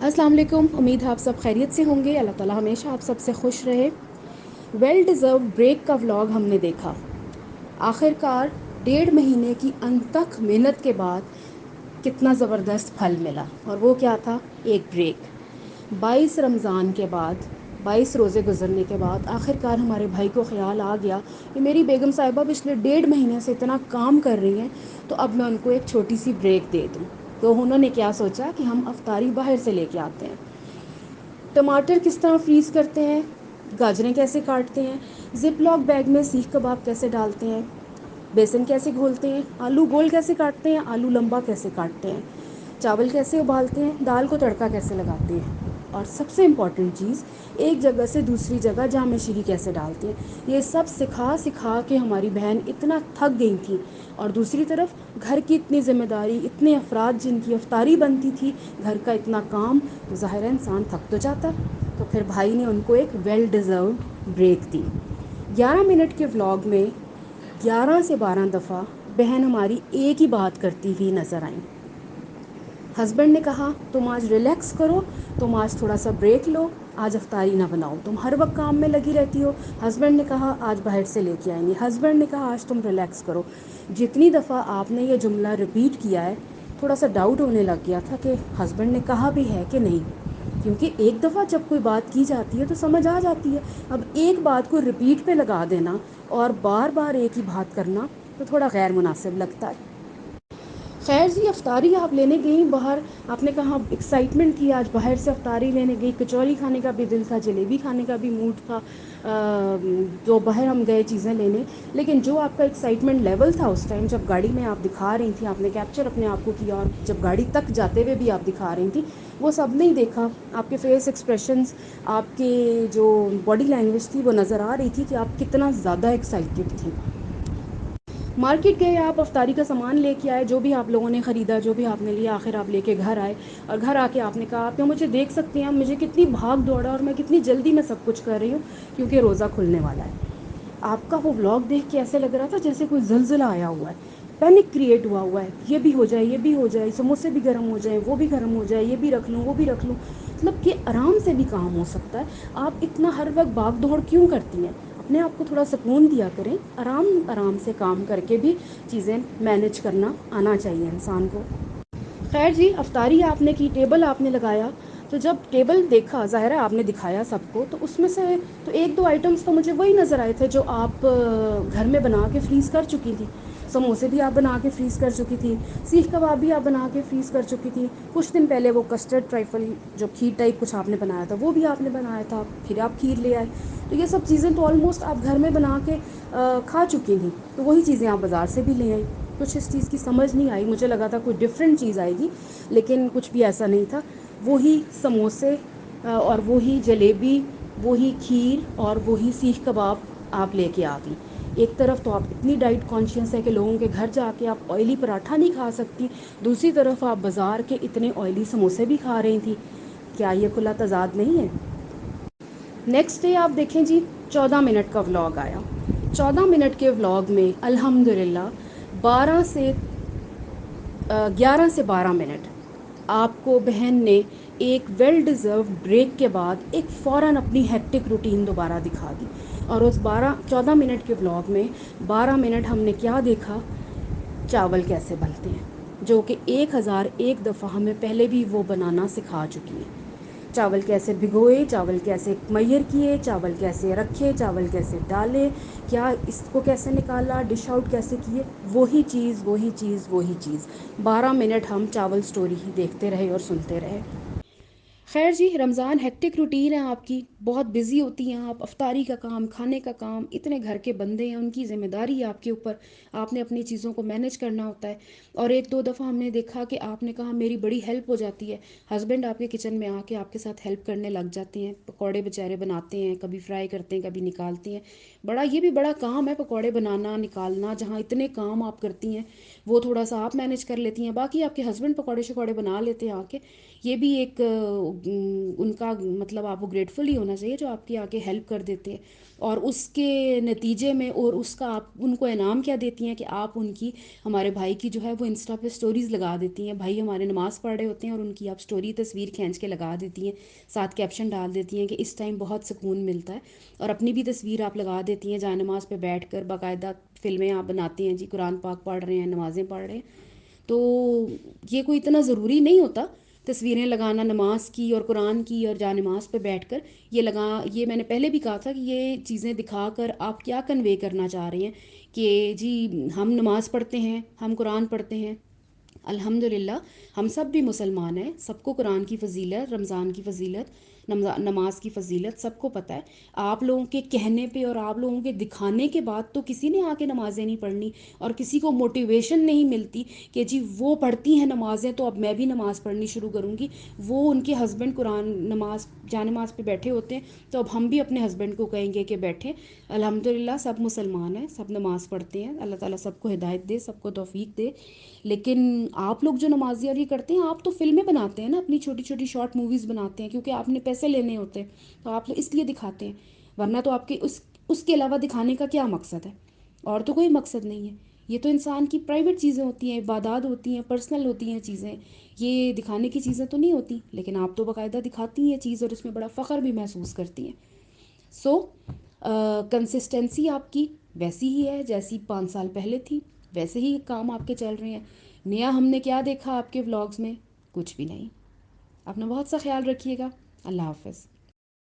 अस्सलाम वालेकुम। उम्मीद है आप सब खैरियत से होंगे। अल्लाह ताला हमेशा आप सब से खुश रहे। वेल डिज़र्व ब्रेक का व्लॉग हमने देखा। आखिरकार 1.5 महीने की अनथक मेहनत के बाद कितना ज़बरदस्त फल मिला, और वो क्या था? एक ब्रेक। 22 रमज़ान के बाद, 22 रोज़े गुजरने के बाद आखिरकार हमारे भाई को ख्याल आ गया कि मेरी बेगम साहिबा पिछले 1.5 महीने से इतना काम कर रही हैं, तो अब मैं उनको एक छोटी सी ब्रेक दे दूँ। तो उन्होंने क्या सोचा कि हम अफ्तारी बाहर से लेके आते हैं। टमाटर किस तरह फ्रीज़ करते हैं, गाजरें कैसे काटते हैं, ज़िप लॉक बैग में सीख कबाब कैसे डालते हैं, बेसन कैसे घोलते हैं, आलू गोल कैसे काटते हैं, आलू लंबा कैसे काटते हैं, चावल कैसे उबालते हैं, दाल को तड़का कैसे लगाते हैं, और सबसे इम्पॉर्टेंट चीज़, एक जगह से दूसरी जगह जामे शीरी कैसे डालते हैं। ये सब सिखा सिखा के हमारी बहन इतना थक गई थी, और दूसरी तरफ घर की इतनी ज़िम्मेदारी, इतने अफराद जिनकी अफ्तारी बनती थी, घर का इतना काम, तो ज़ाहिर है इंसान थक तो जाता। तो फिर भाई ने उनको एक वेल डिज़र्व ब्रेक दी। 11 मिनट के व्लॉग में 11 से 12 दफ़ा बहन हमारी एक ही बात करती हुई नज़र आई। हस्बैंड ने कहा तुम आज रिलैक्स करो, तुम आज थोड़ा सा ब्रेक लो, आज अफ्तारी ना बनाओ, तुम हर वक्त काम में लगी रहती हो। हस्बैंड ने कहा आज बाहर से लेके आएंगे। हस्बैंड ने कहा आज तुम रिलैक्स करो। जितनी दफ़ा आपने ये जुमला रिपीट किया है, थोड़ा सा डाउट होने लग गया था कि हस्बैंड ने कहा भी है कि नहीं, क्योंकि एक दफ़ा जब कोई बात की जाती है तो समझ आ जाती है। अब एक बात को रिपीट पे लगा देना और बार बार एक ही बात करना तो थोड़ा गैर मुनासिब लगता है। खैर जी, अफ्तारी आप लेने गई बाहर, आपने कहा एक्साइटमेंट थी, आज बाहर से अफ्तारी लेने गई, कचौरी खाने का भी दिल था, जलेबी खाने का भी मूड था, तो बाहर हम गए चीज़ें लेने। लेकिन जो आपका एक्साइटमेंट लेवल था उस टाइम, जब गाड़ी में आप दिखा रही थी, आपने कैप्चर अपने आप को किया, और जब गाड़ी तक जाते हुए भी आप दिखा रही थी, वो सब नहीं देखा। आपके फेस एक्सप्रेशंस, आपके जो बॉडी लैंग्वेज थी, वो नज़र आ रही थी कि आप कितना ज़्यादा एक्साइटेड थी। मार्केट गए आप, अफ्तारी का सामान लेके आए, जो भी आप लोगों ने ख़रीदा, जो भी आपने लिया, आखिर आप लेके घर आए, और घर आके आपने कहा आप मुझे देख सकती हैं मुझे कितनी भाग दौड़ा और मैं कितनी जल्दी में सब कुछ कर रही हूँ, क्योंकि रोज़ा खुलने वाला है। आपका वो व्लॉग देख के ऐसे लग रहा था जैसे कोई ज़लज़ला आया हुआ है, पैनिक क्रिएट हुआ है, ये भी हो जाए, ये भी हो जाए, समोसे भी गर्म हो जाए, वो भी गर्म हो जाए, ये भी रख लूँ, वो भी रख लूँ। मतलब कि आराम से भी काम हो सकता है। आप इतना हर वक्त भाग दौड़ क्यों करती हैं? अपने आप को थोड़ा सुकून दिया करें। आराम आराम से काम करके भी चीज़ें मैनेज करना आना चाहिए इंसान को। खैर जी, अफ्तारी आपने की, टेबल आपने लगाया, तो जब टेबल देखा, ज़ाहिर है आपने दिखाया सबको, तो उसमें से तो एक दो आइटम्स तो मुझे वही नज़र आए थे जो आप घर में बना के फ्रीज़ कर चुकी थी। समोसे भी आप बना के फ्रीज़ कर चुकी थी, सीख कबाब भी आप बना के फ्रीज़ कर चुकी थी, कुछ दिन पहले वो कस्टर्ड ट्राइफल जो खीर टाइप कुछ आपने बनाया था, वो भी आपने बनाया था, फिर आप खीर ले आए। तो ये सब चीज़ें तो ऑलमोस्ट आप घर में बना के खा चुकी थी, तो वही चीज़ें आप बाज़ार से भी ले आई। कुछ इस चीज़ की समझ नहीं आई, मुझे लगा था कोई डिफरेंट चीज़ आएगी, लेकिन कुछ भी ऐसा नहीं था। वही समोसे और वही जलेबी, वही खीर और वही सीख कबाब आप लेके आ गई। एक तरफ तो आप इतनी डाइट कॉन्शियस है कि लोगों के घर जाके आप ऑयली पराठा नहीं खा सकती, दूसरी तरफ आप बाज़ार के इतने ऑयली समोसे भी खा रही थी। क्या ये खुला तजाद नहीं है? नेक्स्ट डे आप देखें जी, 14 मिनट का व्लॉग आया। 14 मिनट के व्लॉग में अल्हम्दुलिल्लाह 12 से 11 से 12 मिनट आपको बहन ने एक वेल डिज़र्व ब्रेक के बाद एक फ़ौरन अपनी हेक्टिक रूटीन दोबारा दिखा दी। और उस 14 मिनट के व्लॉग में 12 मिनट हमने क्या देखा? चावल कैसे बनते हैं, जो कि 1001 दफ़ा हमें पहले भी वो बनाना सिखा चुकी हैं। चावल कैसे भिगोए, चावल कैसे मैयर किए, चावल कैसे रखे, चावल कैसे डाले, क्या इसको कैसे निकाला, डिश आउट कैसे किए, वही चीज़ वही चीज़ वही चीज़। 12 मिनट हम चावल स्टोरी ही देखते रहे और सुनते रहे। खैर जी, रमज़ान हेक्टिक रूटीन है आपकी, बहुत बिज़ी होती हैं आप, अफ्तारी का काम, खाने का काम, इतने घर के बंदे हैं, उनकी ज़िम्मेदारी है आपके ऊपर, आपने अपनी चीज़ों को मैनेज करना होता है। और एक दो दफ़ा हमने देखा कि आपने कहा मेरी बड़ी हेल्प हो जाती है, हस्बैंड आपके किचन में आके आपके साथ हेल्प करने लग जाते हैं, पकौड़े बेचारे बनाते हैं, कभी फ्राई करते हैं, कभी निकालते हैं। बड़ा ये भी बड़ा काम है पकौड़े बनाना निकालना, जहाँ इतने काम आप करती हैं। وہ تھوڑا سا آپ مینیج کر لیتی ہیں، باقی آپ کے ہسبینڈ پکوڑے شکوڑے بنا لیتے ہیں آ کے. یہ بھی ایک ان کا مطلب آپ کو گریٹفل ہی ہونا چاہیے جو آپ کی آ کے ہیلپ کر دیتے ہیں. اور اس کے نتیجے میں اور اس کا آپ ان کو انعام کیا دیتی ہیں کہ آپ ان کی، ہمارے بھائی کی جو ہے وہ انسٹا پہ سٹوریز لگا دیتی ہیں. بھائی ہمارے نماز پڑھ رہے ہوتے ہیں اور ان کی آپ سٹوری تصویر کھینچ کے لگا دیتی ہیں، ساتھ کیپشن ڈال دیتی ہیں کہ اس ٹائم بہت سکون ملتا ہے. اور اپنی بھی تصویر آپ لگا دیتی ہیں جائے نماز پہ بیٹھ کر، باقاعدہ فلمیں آپ بناتی ہیں جی، قرآن پاک پڑھ رہے ہیں، نمازیں پڑھ رہے ہیں. تو یہ کوئی اتنا ضروری نہیں ہوتا تصویریں لگانا نماز کی اور قرآن کی اور جا نماز پہ بیٹھ کر. یہ میں نے پہلے بھی کہا تھا کہ یہ چیزیں دکھا کر آپ کیا کنوے کرنا چاہ رہے ہیں کہ جی ہم نماز پڑھتے ہیں، ہم قرآن پڑھتے ہیں. الحمدللہ ہم سب بھی مسلمان ہیں، سب کو قرآن کی فضیلت، رمضان کی فضیلت، نماز کی فضیلت سب کو پتہ ہے. آپ لوگوں کے کہنے پہ اور آپ لوگوں کے دکھانے کے بعد تو کسی نے آ کے نمازیں نہیں پڑھنی، اور کسی کو موٹیویشن نہیں ملتی کہ جی وہ پڑھتی ہیں نمازیں تو اب میں بھی نماز پڑھنی شروع کروں گی. وہ ان کے ہسبینڈ قرآن نماز جا نماز پہ بیٹھے ہوتے ہیں تو اب ہم بھی اپنے ہسبینڈ کو کہیں گے کہ بیٹھیں. الحمدللہ سب مسلمان ہیں، سب نماز پڑھتے ہیں، اللہ تعالیٰ سب کو ہدایت دے، سب کو توفیق دے. لیکن آپ لوگ جو نمازی اور یہ کرتے ہیں، آپ تو فلمیں بناتے ہیں نا، اپنی چھوٹی چھوٹی شارٹ موویز بناتے ہیں کیونکہ آپ نے پیسے لینے ہوتے ہیں تو آپ اس لیے دکھاتے ہیں. ورنہ تو آپ کے اس کے علاوہ دکھانے کا کیا مقصد ہے؟ اور تو کوئی مقصد نہیں ہے. یہ تو انسان کی پرائیویٹ چیزیں ہوتی ہیں، عبادات ہوتی ہیں، پرسنل ہوتی ہیں چیزیں، یہ دکھانے کی چیزیں تو نہیں ہوتی. لیکن آپ تو باقاعدہ دکھاتی ہیں چیز اور اس میں بڑا فخر بھی محسوس کرتی ہیں. سو کنسسٹنسی آپ کی ویسی ہی ہے جیسی 5 سال پہلے تھی، ویسے ہی کام آپ کے چل رہے ہیں. نیا ہم نے کیا دیکھا آپ کے ولاگز میں؟ کچھ بھی نہیں. اپنا بہت سا خیال رکھیے گا. اللہ حافظ.